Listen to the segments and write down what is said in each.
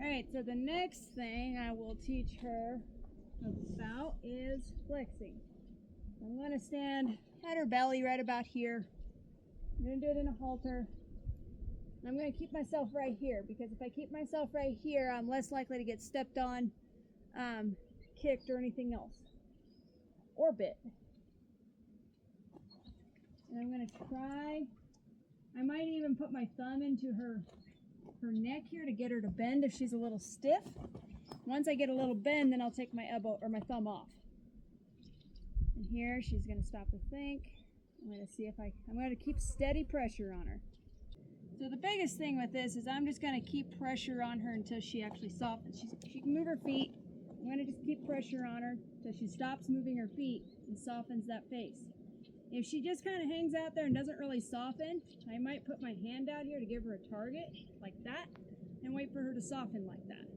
Alright, so the next thing I will teach her about is flexing. I'm going to stand at her belly right about here. I'm going to do it in a halter. I'm going to keep myself right here, because if I keep myself right here, I'm less likely to get stepped on, kicked, or anything else. Or bit. And I'm going to try, I might even put my thumb into her neck here to get her to bend if she's a little stiff. Once I get a little bend, then I'll take my elbow or my thumb off. And here she's going to stop to think. I'm going to see if I'm going to keep steady pressure on her. So the biggest thing with this is I'm just going to keep pressure on her until she actually softens. She can move her feet. I'm going to just keep pressure on her until she stops moving her feet and softens that face. If she just kind of hangs out there and doesn't really soften, I might put my hand out here to give her a target, like that, and wait for her to soften like that.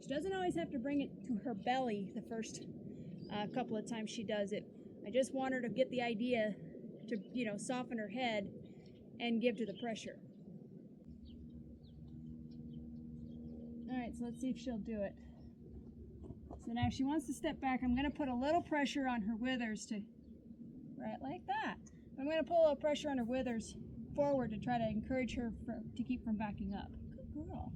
She doesn't always have to bring it to her belly the first couple of times she does it. I just want her to get the idea to, soften her head and give to the pressure. Alright, so let's see if she'll do it. So now if she wants to step back, I'm going to put a little pressure on her withers to, right like that. I'm going to put a little pressure on her withers forward to try to encourage her to keep from backing up. Good girl.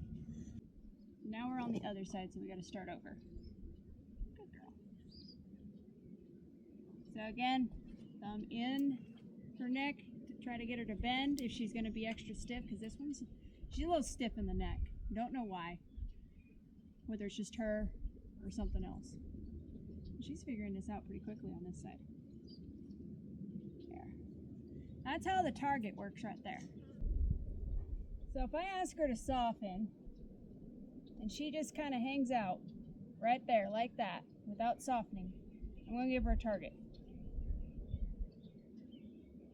Now we're on the other side, so we got to start over. Good girl. So again, thumb in her neck to try to get her to bend if she's going to be extra stiff, because she's a little stiff in the neck. Don't know why. Whether it's just her or something else. She's figuring this out pretty quickly on this side. There. That's how the target works right there. So if I ask her to soften, and she just kind of hangs out right there like that without softening, I'm going to give her a target.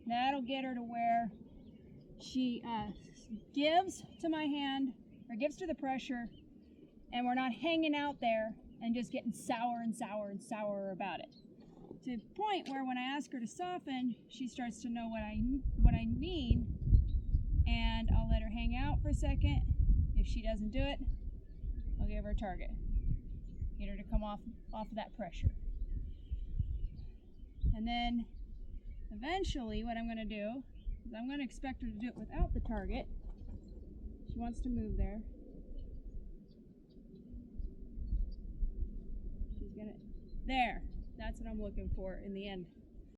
That'll get her to where she gives to my hand, or gives to the pressure, and we're not hanging out there and just getting sour and sour and sour about it. To the point where when I ask her to soften, she starts to know what I mean, and I'll let her hang out for a second. If she doesn't do it, I'll give her a target. Get her to come off of that pressure. And then eventually what I'm going to do is I'm going to expect her to do it without the target. She wants to move there. She's going to, there. That's what I'm looking for in the end.